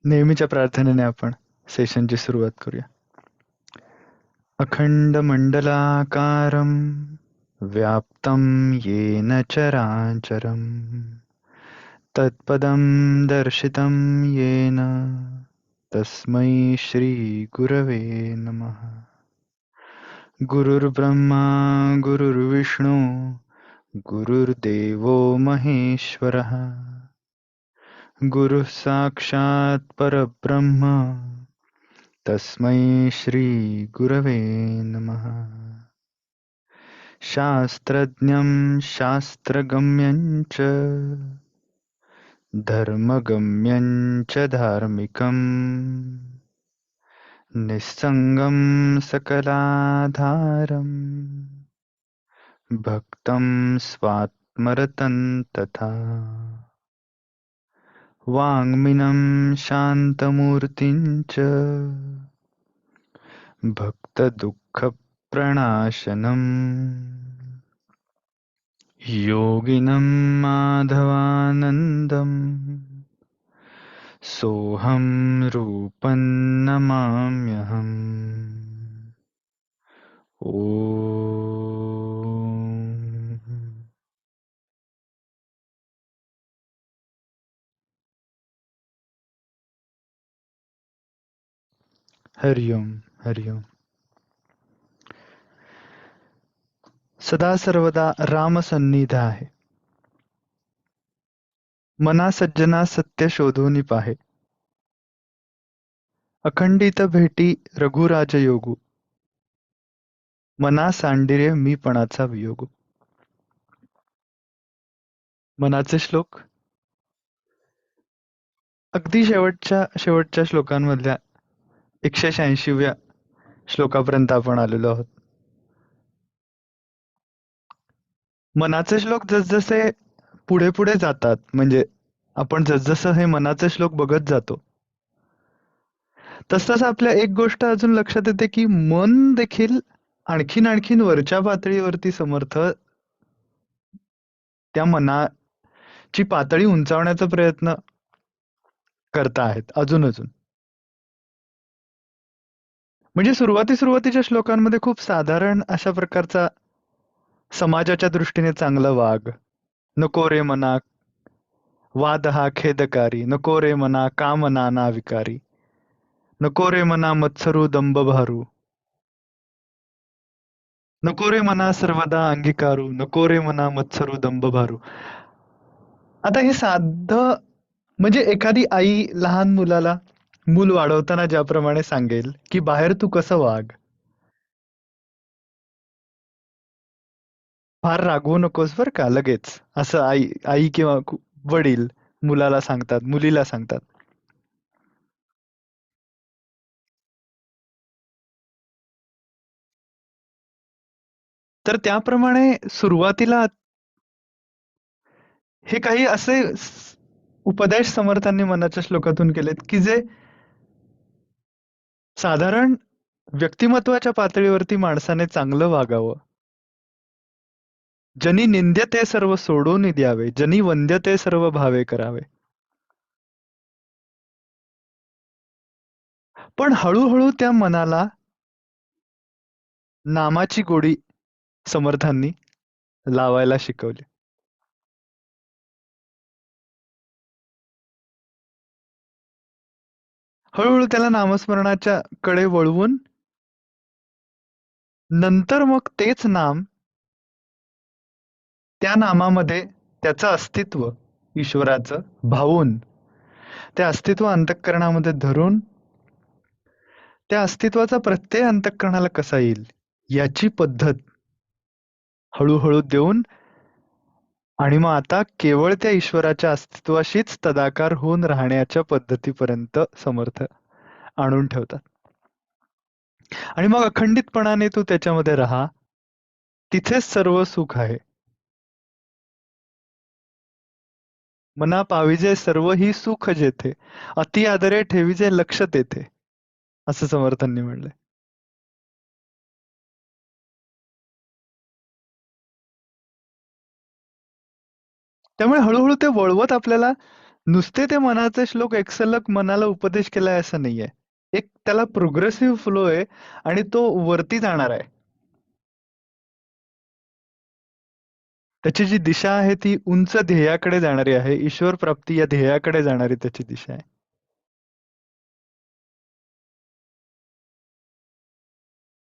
नेहमीच्या प्रार्थनेने आपण सेशनची सुरुवात करूया. अखंडमंडलाकारं व्याप्तं येन चराचरं तत्पदं दर्शितं येन तस्मै श्रीगुरवे नमः. गुरुर्ब्रह्मा गुरुर्विष्णु गुरुर्देवो महेश्वरः गुरुः साक्षात् परब्रह्म तस्मै श्रीगुरवे नमः. शास्त्रज्ञं शास्त्रगम्यं च धर्मगम्यं च धार्मिकं निस्सङ्गं सकलाधारं भक्तं स्वात्मरतं तथा वाङ्मिनं शान्तमूर्तिं च भक्तदुःखप्रणाशनम् योगिनं माधवानन्दं सोऽहं रूपं नमाम्यहम्. ओम. हरिओम हरिओम. सदा सर्वदा रामसन्निध आहे. मना सज्जना सत्य शोधूनि पाहे. अखंडित भेटी रघुराज योगू. मना सांडिरे मीपणाचा वियोगू. मनाचे श्लोक अगदी शेवटच्या शेवटच्या श्लोकांमधल्या 186व्या श्लोकापर्यंत आपण आलेलो आहोत. मनाचे श्लोक जसजसे पुढे पुढे जातात, म्हणजे आपण जसजसं हे मनाचे श्लोक बघत जातो, तसतसं आपल्या एक गोष्ट अजून लक्षात येते की मन देखील आणखीन आणखीन वरच्या पातळीवरती समर्थ त्या मनाची पातळी उंचावण्याचा प्रयत्न करता आहेत अजून अजून. म्हणजे सुरुवातीच्या श्लोकांमध्ये खूप साधारण अशा प्रकारचा समाजाच्या दृष्टीने चांगलं वाग, नको रे मना वाद हा खेदकारी, नको रे मना काम नाना विकारी, नको रे मना मत्सरू दंभ भारू, नको रे मना सर्वदा अंगीकारू, नको रे मना मत्सरू दंभ भारू. आता हे साधं म्हणजे एखादी आई लहान मुलाला मूल वाढवताना ज्याप्रमाणे सांगेल की बाहेर तू कसं वाग, फार रागवू नकोस बर का लगेच, असं आई आई किंवा वडील मुलाला सांगतात, मुलीला सांगतात. तर त्याप्रमाणे सुरुवातीला हे काही असे उपदेश समर्थांनी मनाच्या श्लोकातून केलेत की जे साधारण व्यक्तिमत्वाच्या पातळीवरती माणसाने चांगलं वागावं. जनी निंद्य ते सर्व सोडून द्यावे, जनी वंद्य ते सर्व भावे करावे. पण हळूहळू त्या मनाला नामाची गोडी समर्थांनी लावायला शिकवली. हळूहळू त्याला नामस्मरणाच्या कडे वळवून नंतर मग तेच नाम, त्या नामामध्ये त्याचं अस्तित्व ईश्वराचं भावून त्या अस्तित्व अंतःकरणामध्ये धरून त्या अस्तित्वाचा प्रत्यय अंतःकरणाला कसा येईल याची पद्धत हळूहळू देऊन आणि मग आता केवळ त्या ईश्वराच्या अस्तित्वाशीच तदाकार होऊन राहण्याच्या पद्धतीपर्यंत समर्थ आणून ठेवतात. आणि मग अखंडितपणाने तू त्याच्यामध्ये राहा, तिथेच सर्व सुख आहे. मना पाविजे सर्व ही सुख जेथे, अति आदरे ठेवीजे लक्ष तेथे, असं समर्थांनी म्हणलंय. त्यामुळे हळूहळू ते वळवत आपल्याला नुसते ते मनाचे श्लोक एक सलग मनाला उपदेश केलाय असं नाहीये. एक त्याला प्रोग्रेसिव्ह फ्लो आहे आणि तो वरती जाणार आहे. त्याची जी दिशा आहे ती उंच ध्येयाकडे जाणारी आहे. ईश्वर प्राप्ती या ध्येयाकडे जाणारी त्याची दिशा आहे.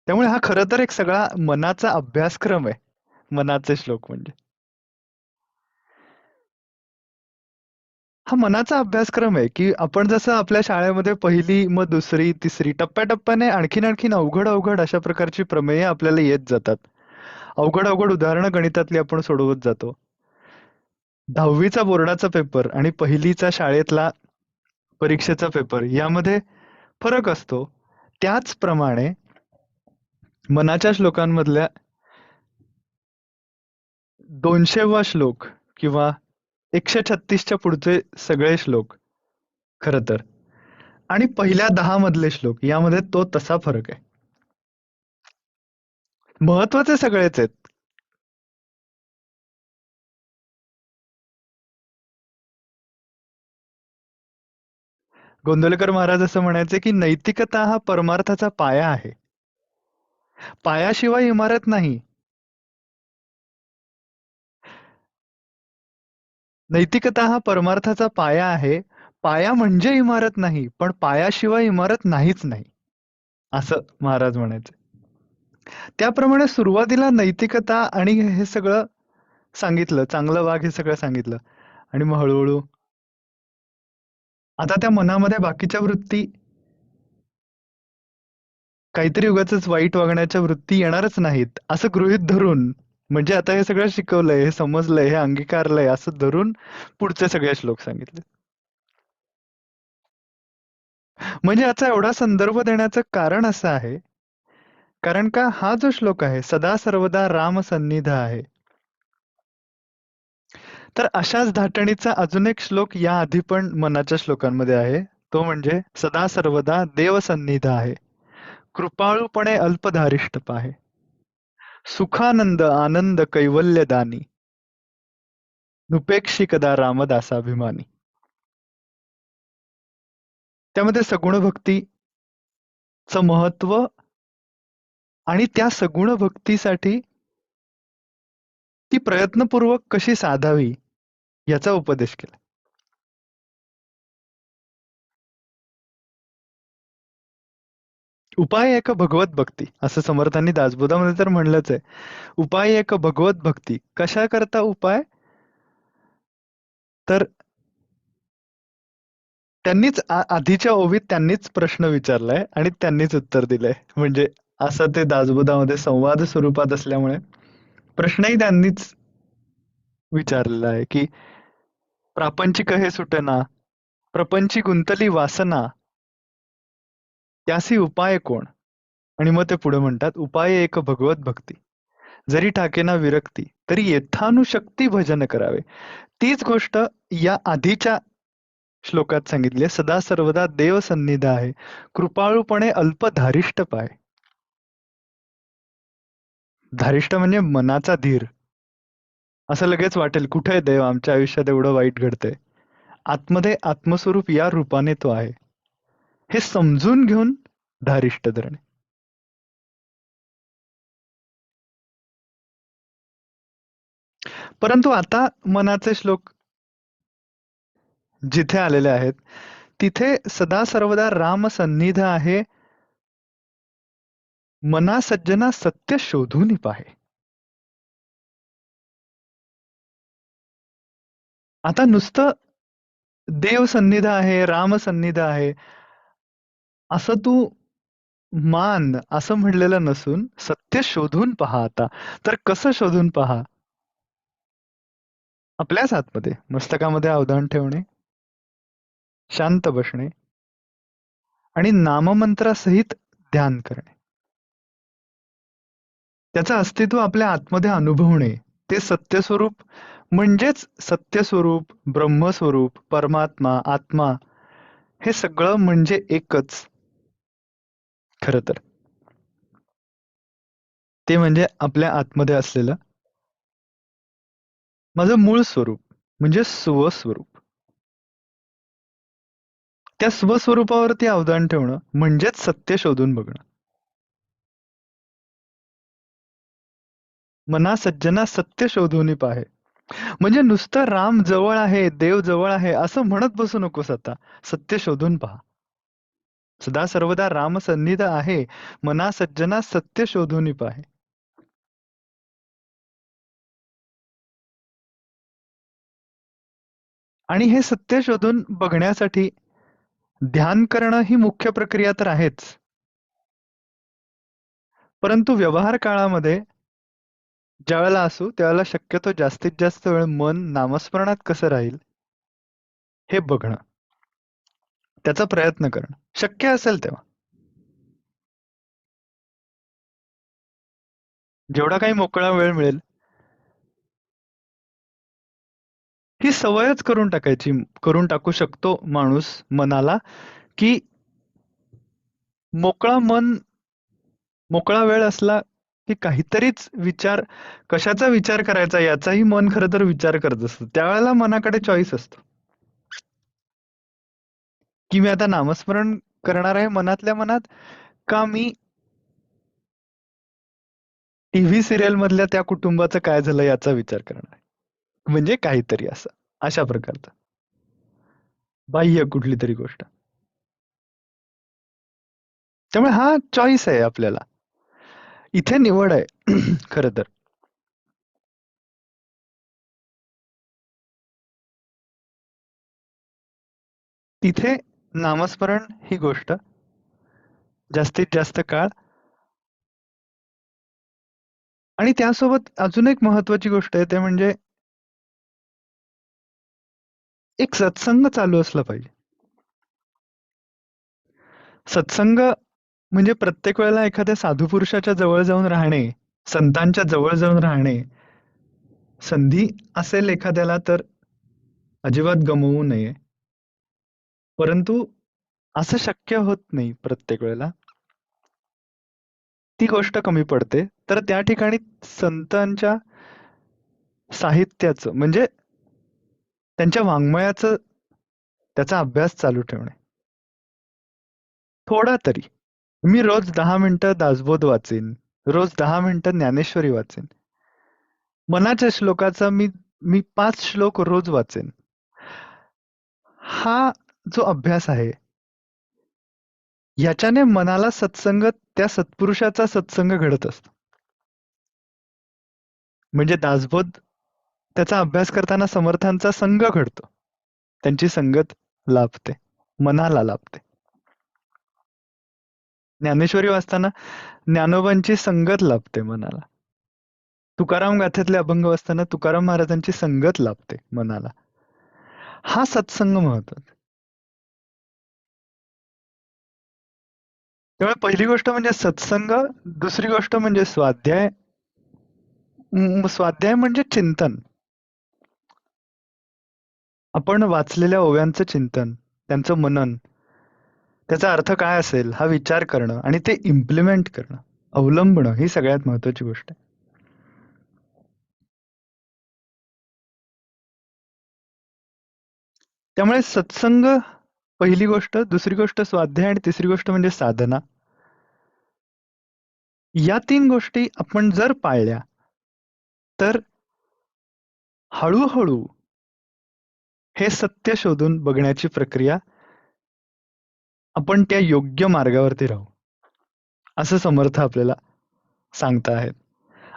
त्यामुळे हा खरं तर एक सगळा मनाचा अभ्यासक्रम आहे. मनाचे श्लोक म्हणजे. हा मनाचा अभ्यासक्रम आहे, की आपण जसं आपल्या शाळेमध्ये पहिली, मग दुसरी, तिसरी टप्प्याटप्प्याने आणखीन अवघड अशा प्रकारची प्रमेय आपल्याला येत जातात. अवघड उदाहरणं गणितातली आपण सोडवत जातो. 10वीचा बोर्डाचा पेपर आणि पहिलीचा शाळेतला परीक्षेचा पेपर यामध्ये फरक असतो. त्याचप्रमाणे मनाच्या श्लोकांमधल्या 200वा श्लोक किंवा 136च्या पुढचे सगळे श्लोक खरं तर आणि पहिल्या 10 मधले श्लोक यामध्ये तो तसा फरक आहे. महत्वाचे सगळेच आहेत. गोंदवलेकर महाराज असं म्हणायचे की नैतिकता हा परमार्थाचा पाया आहे. पायाशिवाय इमारत नाही. नैतिकता हा परमार्थाचा पाया आहे. पाया म्हणजे इमारत नाही, पण पायाशिवाय इमारत नाहीच नाही, असं महाराज म्हणायचे. त्याप्रमाणे सुरुवातीला नैतिकता आणि हे सगळं सांगितलं, चांगलं वाग हे सगळं सांगितलं. आणि मग हळूहळू आता त्या मनामध्ये बाकीच्या वृत्ती, काहीतरी उगाचच वाईट वागण्याच्या वृत्ती येणारच नाहीत, असं गृहीत धरून, म्हणजे आता हे सगळं शिकवलंय, हे समजलंय, हे अंगीकारलंय, असं धरून पुढचे सगळे श्लोक सांगितले. म्हणजे याचा एवढा संदर्भ देण्याचं कारण असं आहे, कारण का हा जो श्लोक आहे, सदा सर्वदा राम सन्निध आहे. तर अशाच धाटणीचा अजून एक श्लोक या आधी पण मनाच्या श्लोकांमध्ये आहे. तो म्हणजे सदा सर्वदा देव सन्निध आहे. कृपाळूपणे अल्पधारिष्ट पाहे. सुखानंद आनंद कैवल्यदानी. नुपेक्षी कदा रामदासाभिमानी. त्यामध्ये सगुण भक्तीचं महत्व आणि त्या सगुण भक्तीसाठी ती प्रयत्नपूर्वक कशी साधावी याचा उपदेश केला. उपाय एक भगवत भक्ती, असं समर्थांनी दासबोधामध्ये तर म्हणलंच आहे. उपाय एक भगवत भक्ती. कशा करता उपाय? तर त्यांनीच आधीच्या ओवीत त्यांनीच प्रश्न विचारलाय आणि त्यांनीच उत्तर दिलंय. म्हणजे असं ते दासबोधामध्ये संवाद स्वरूपात असल्यामुळे प्रश्नही त्यांनीच विचारलेला आहे, की प्रापंचिक हे सुटना, प्रपंची गुंतली वासना, त्यासी उपाय कोण? आणि मग ते पुढे म्हणतात, उपाय एक भगवत भक्ती. जरी ठाकेना विरक्ती, तरी यथानुशक्ती भजन करावे. तीच गोष्ट या आधीच्या श्लोकात सांगितली, सदा सर्वदा देव सन्निध आहे. कृपाळूपणे अल्प धारिष्ट पाय. धारिष्ट म्हणजे मनाचा धीर. असं लगेच वाटेल, कुठे आहे देव, आमच्या आयुष्यात एवढं वाईट घडतंय. आतमध्ये आत्मस्वरूप या रूपाने तो आहे, हे समजून घेऊन धारिष्ट धरणे. परंतु आता मनाचे श्लोक जिथे आलेले आहेत, तिथे सदा सर्वदा राम सन्निध आहे. मना सज्जना सत्य शोधून पाहे. आता नुसतं देव सन्निध आहे, राम सन्निध आहे, असं तू मान, असं म्हणलेलं नसून सत्य शोधून पहा. आता तर कसं शोधून पहा? आपल्याच आतमध्ये मस्तकामध्ये अवधान ठेवणे, शांत बसणे आणि नाममंत्रासहित ध्यान करणे. त्याचं अस्तित्व आपल्या आतमध्ये अनुभवणे. ते सत्यस्वरूप म्हणजेच सत्यस्वरूप, ब्रह्मस्वरूप, परमात्मा, आत्मा, हे सगळं म्हणजे एकच खरं तर. ते म्हणजे आपल्या आतमध्ये असलेलं माझं मूळ स्वरूप म्हणजे स्वस्वरूप. त्या स्वस्वरूपावरती अवधान ठेवणं म्हणजेच सत्य शोधून बघणं. मना सज्जना सत्य शोधून पाहे. म्हणजे नुसतं राम जवळ आहे, देव जवळ आहे असं म्हणत बसू नकोस आता. सत्य शोधून पहा. सदा सर्वदा राम सन्निध आहे. मना सज्जना सत्य शोधून पाहे. आणि हे सत्य शोधून बघण्यासाठी ध्यान करणं ही मुख्य प्रक्रिया तर आहेच. परंतु व्यवहार काळामध्ये ज्यावेळेला असू त्यावेळेला शक्यतो जास्तीत जास्त वेळ मन नामस्मरणात कसं राहील हे बघणं, त्याचा प्रयत्न करणं शक्य असेल तेव्हा. जेवढा काही मोकळा वेळ मिळेल ही सवयच करून टाकायची, करून टाकू शकतो माणूस मनाला, की मोकळा मन, मोकळा वेळ असला की काहीतरीच विचार, कशाचा विचार करायचा याचाही मन खरं तर विचार करत असतं. त्यावेळेला मनाकडे चॉईस असतो, की मी आता नामस्मरण करणार आहे मनातल्या मनात, का मी टीव्ही सिरियल मधल्या त्या कुटुंबाचं काय झालं याचा विचार करणार आहे. म्हणजे काहीतरी असं, अशा प्रकारचं बाह्य कुठली तरी गोष्ट. त्यामुळे हा चॉईस आहे आपल्याला, इथे निवड आहे खरं तर. तिथे नामस्मरण ही गोष्ट जास्तीत जास्त काळ, आणि त्यासोबत अजून एक महत्वाची गोष्ट आहे ते म्हणजे एक सत्संग चालू असला पाहिजे. सत्संग म्हणजे प्रत्येक वेळेला एखाद्या साधू पुरुषाच्या जवळ जाऊन राहणे, संतांच्या जवळ जाऊन राहणे, संधी असेल एखाद्याला तर अजिबात गमवू नये. परंतु असं शक्य होत नाही प्रत्येक वेळेला, ती गोष्ट कमी पडते. तर त्या ठिकाणी संतांच्या साहित्याचं म्हणजे त्यांच्या वाङ्मयाचं, त्याचा अभ्यास चालू ठेवणे. थोडा तरी. मी रोज 10 मिनिटं दासबोध वाचेन. रोज 10 मिनिटं ज्ञानेश्वरी वाचेन. मनाच्या श्लोकाचा मी 5 श्लोक रोज वाचेन. हा जो अभ्यास आहे, याच्याने मनाला सत्संग, त्या सत्पुरुषाचा सत्संग घडत असतो. म्हणजे दासबोध, त्याचा अभ्यास करताना समर्थांचा संग घडतो. त्यांची संगत लाभते, मनाला लाभते. ज्ञानेश्वरी वाचताना ज्ञानोबांची संगत लाभते मनाला. तुकाराम गाथेतले अभंग वाचताना तुकाराम महाराजांची संगत लाभते मनाला. हा सत्संग महत्वाचा. त्यामुळे पहिली गोष्ट म्हणजे सत्संग, दुसरी गोष्ट म्हणजे स्वाध्याय. स्वाध्याय म्हणजे चिंतन. आपण वाचलेल्या ओव्यांचं चिंतन, त्यांचं मनन, त्याचा अर्थ काय असेल हा विचार करणं आणि ते इम्प्लिमेंट करणं, अवलंबणं, ही सगळ्यात महत्वाची गोष्ट आहे. त्यामुळे सत्संग पहिली गोष्ट, दुसरी गोष्ट स्वाध्याय आणि तिसरी गोष्ट म्हणजे साधना. या 3 गोष्टी आपण जर पाळल्या तर हळूहळू हे सत्य शोधून बघण्याची प्रक्रिया, आपण त्या योग्य मार्गावरती राहू, असं समर्थ आपल्याला सांगता आहेत.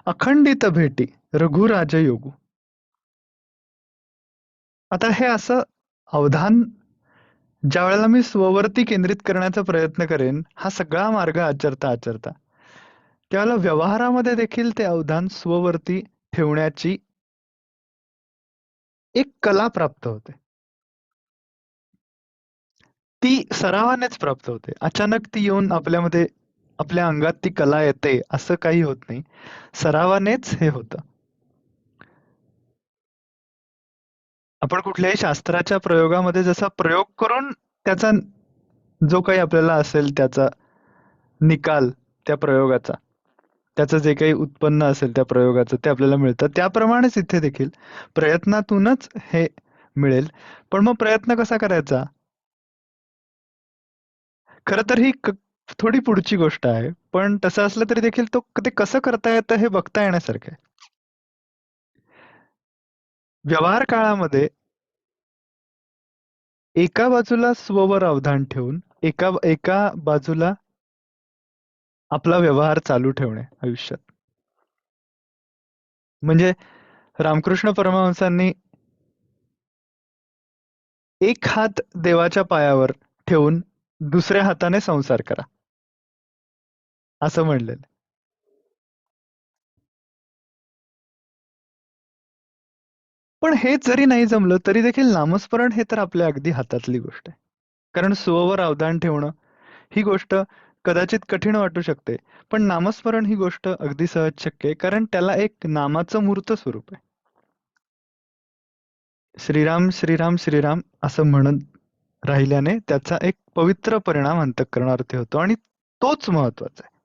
अखंडित भेटी रघुराज योगू. आता हे असं अवधान ज्या वेळेला मी स्ववरती केंद्रित करण्याचा प्रयत्न करेन, हा सगळा मार्ग आचरता आचरता, त्यावेळेला व्यवहारामध्ये देखील ते अवधान स्ववरती ठेवण्याची एक कला प्राप्त होते. ती सरावानेच प्राप्त होते. अचानक ती येऊन आपल्यामध्ये, आपल्या अंगात ती कला येते असं काही होत नाही. सरावानेच हे होतं. आपण कुठल्याही शास्त्राच्या प्रयोगामध्ये जसा प्रयोग करून त्याचा जो काही आपल्याला असेल त्याचा निकाल, त्या प्रयोगाचा, त्याचं जे काही उत्पन्न असेल त्या प्रयोगाचं ते आपल्याला मिळतं, त्याप्रमाणेच इथे देखील प्रयत्नातूनच हे मिळेल. पण मग प्रयत्न कसा करायचा? खरं तर ही थोडी पुढची गोष्ट आहे. पण तसं असलं तरी देखील ते कसं करता येतं हे बघता येण्यासारखं आहे. व्यवहार काळामध्ये एका बाजूला स्ववर अवधान ठेवून एका एका बाजूला आपला व्यवहार चालू ठेवणे आयुष्यात. म्हणजे रामकृष्ण परमहंसांनी एक हात देवाच्या पायावर ठेवून दुसऱ्या हाताने संसार करा असं म्हणलेलं. पण हे जरी नाही जमलं तरी देखील नामस्मरण हे तर आपल्या अगदी हातातली गोष्ट आहे. कारण स्ववर अवधान ठेवणं ही गोष्ट कदाचित कठीण वाटू शकते. पण नामस्मरण ही गोष्ट अगदी सहज शक्य आहे, कारण त्याला एक नामाचं मूर्त स्वरूप आहे. श्रीराम श्रीराम श्रीराम असं म्हणत राहिल्याने त्याचा एक पवित्र परिणाम अंतःकरणावरती होतो आणि तोच महत्वाचा आहे.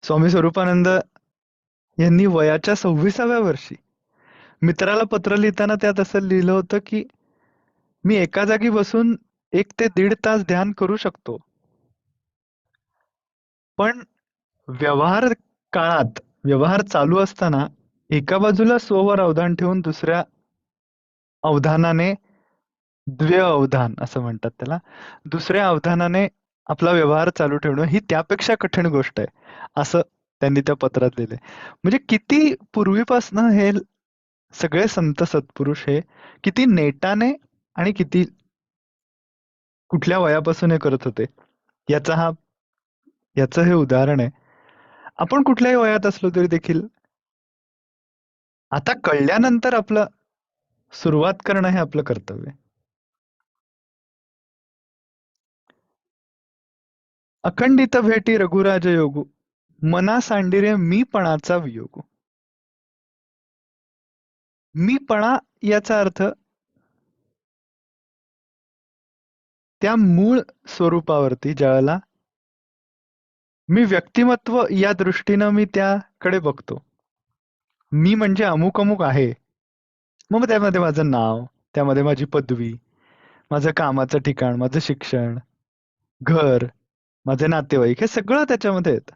स्वामी स्वरूपानंद यांनी वयाच्या 26व्या वर्षी मित्राला पत्र लिहिताना त्यात असं लिहिलं होतं की मी एका जागी बसून 1 ते 1.5 तास ध्यान करू शकतो. पण व्यवहार काळात व्यवहार चालू असताना एका बाजूला स्ववर अवधान ठेवून दुसऱ्या अवधानाने द्व्य अवधान असं म्हणतात त्याला. दुसऱ्या अवधानाने आपला व्यवहार चालू ठेवणं ही त्यापेक्षा कठीण गोष्ट आहे. असं त्यांनी त्या पत्रात लिहिलंय. म्हणजे किती पूर्वीपासनं हे सगळे संत सत्पुरुष हे किती नेटाने आणि किती कुठल्या वयापासून हे करत होते. याचा हा याचं हे उदाहरण आहे. आपण कुठल्याही वयात असलो तरी देखील आता कळल्यानंतर आपलं सुरुवात करणं हे आपलं कर्तव्य आहे. अखंडित भेटी रघुराज योगू मना सांडिरे मीपणाचा वियोगू. मीपणा याचा अर्थ त्या मूळ स्वरूपावरती ज्यावेळेला मी व्यक्तिमत्व या दृष्टीनं मी त्याकडे बघतो. मी म्हणजे अमुक अमुक आहे. मग त्यामध्ये माझं नाव, त्यामध्ये माझी पदवी, माझं कामाचं ठिकाण, माझं शिक्षण, घर, माझे नातेवाईक हे सगळं त्याच्यामध्ये येतं.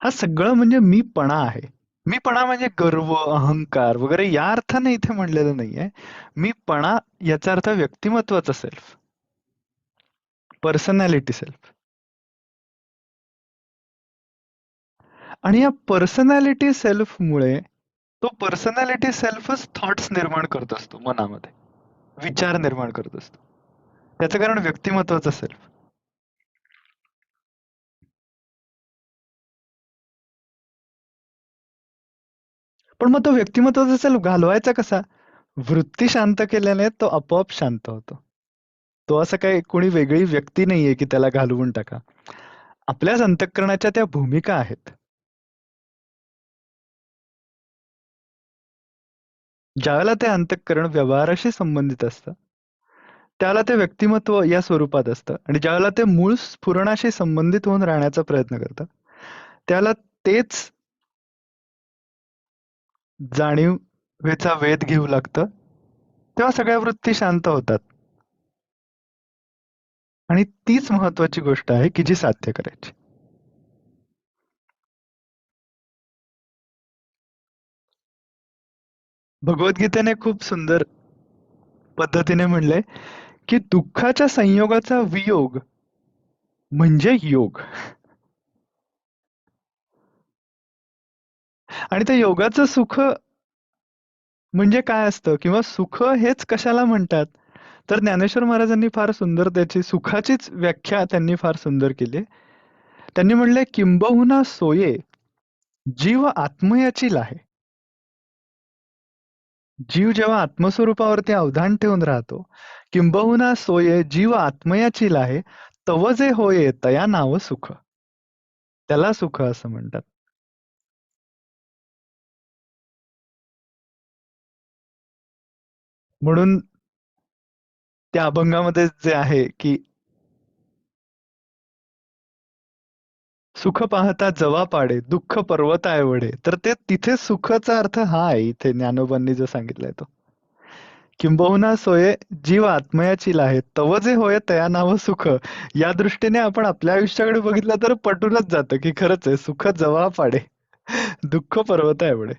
हा सगळं म्हणजे मीपणा आहे. मीपणा म्हणजे गर्व, अहंकार वगैरे या अर्थाने इथे म्हणलेलं नाहीये. मीपणा याचा अर्थ व्यक्तिमत्वाचा सेल्फ, पर्सनॅलिटी सेल्फ. आणि या पर्सनॅलिटी सेल्फमुळे तो पर्सनॅलिटी सेल्फच थॉट्स निर्माण करत असतो मनामध्ये, विचार निर्माण करत असतो. त्याचं कारण व्यक्तिमत्वाचा सेल्फ. पण मग तो व्यक्तिमत्वाचा सेल्फ घालवायचा कसा? वृत्ती शांत केल्याने तो आपोआप शांत होतो. तो असं काही कोणी वेगळी व्यक्ती नाहीये की त्याला घालवून टाका. आपल्याच अंतःकरणाच्या त्या भूमिका आहेत. ज्यावेळेला ते अंतःकरण व्यवहाराशी संबंधित असतं, त्याला ते व्यक्तिमत्व या स्वरूपात असतं आणि ज्यावेळेला ते मूळ स्फुरणाशी संबंधित होऊन राहण्याचा प्रयत्न करतं, त्याला तेच जाणीवेचा वेध घेऊ लागतं. तेव्हा सगळ्या वृत्ती शांत होतात. आणि तीच महत्वाची गोष्ट आहे की जी साध्य करायची. भगवद्गीतेने खूप सुंदर पद्धतीने म्हणले की दुःखाच्या संयोगाचा वियोग म्हणजे योग. आणि त्या योगाचं सुख म्हणजे काय असतं किंवा सुख हेच कशाला म्हणतात, तर ज्ञानेश्वर महाराजांनी फार सुंदर त्याची सुखाचीच व्याख्या त्यांनी फार सुंदर केली. त्यांनी म्हणले किंबहुना सोये जीव आत्मयाची लाहे. जीव जेव्हा आत्मस्वरूपावरती अवधान ठेवून राहतो, किंबहुना सोये जीव आत्मयाची लाहे, तव जे होये तया नाव सुख. त्याला सुख असं म्हणतात. म्हणून त्या अभंगामध्ये जे आहे की सुख पाहता जवा पाडे दुःख पर्वताय वडे. तर ते तिथे सुखचा अर्थ हा आहे, इथे ज्ञानोबांनी जो सांगितलाय तो. किंबहुना सोये जीव आत्मयाची लाहे तव जे होय तया नाव सुख. या दृष्टीने आपण आपल्या आयुष्याकडे बघितलं तर पटूनच जातं की खरंच आहे, सुख जवा पाडे दुःख पर्वत आहे एवढे.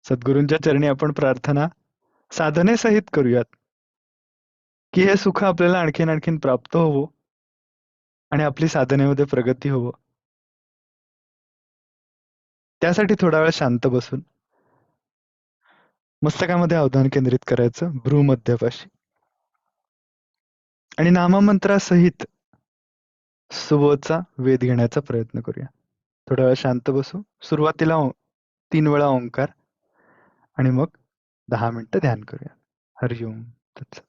सद्गुरूंच्या चरणी आपण प्रार्थना साधनेसहित करूयात की हे सुख आपल्याला आणखीन आणखीन प्राप्त होवो आणि आपली साधनेमध्ये प्रगती होवो. त्यासाठी थोडा वेळ शांत बसून मस्तकामध्ये अवधान केंद्रित करायचं भ्रूमध्यापाशी आणि नाममंत्रासहित सुबोधचा वेध घेण्याचा प्रयत्न करूया. थोडा वेळ शांत बसू. सुरुवातीला 3 वेळा ओंकार आणि मग 10 मिनिटं ध्यान करूया. हरिओम तत्सत.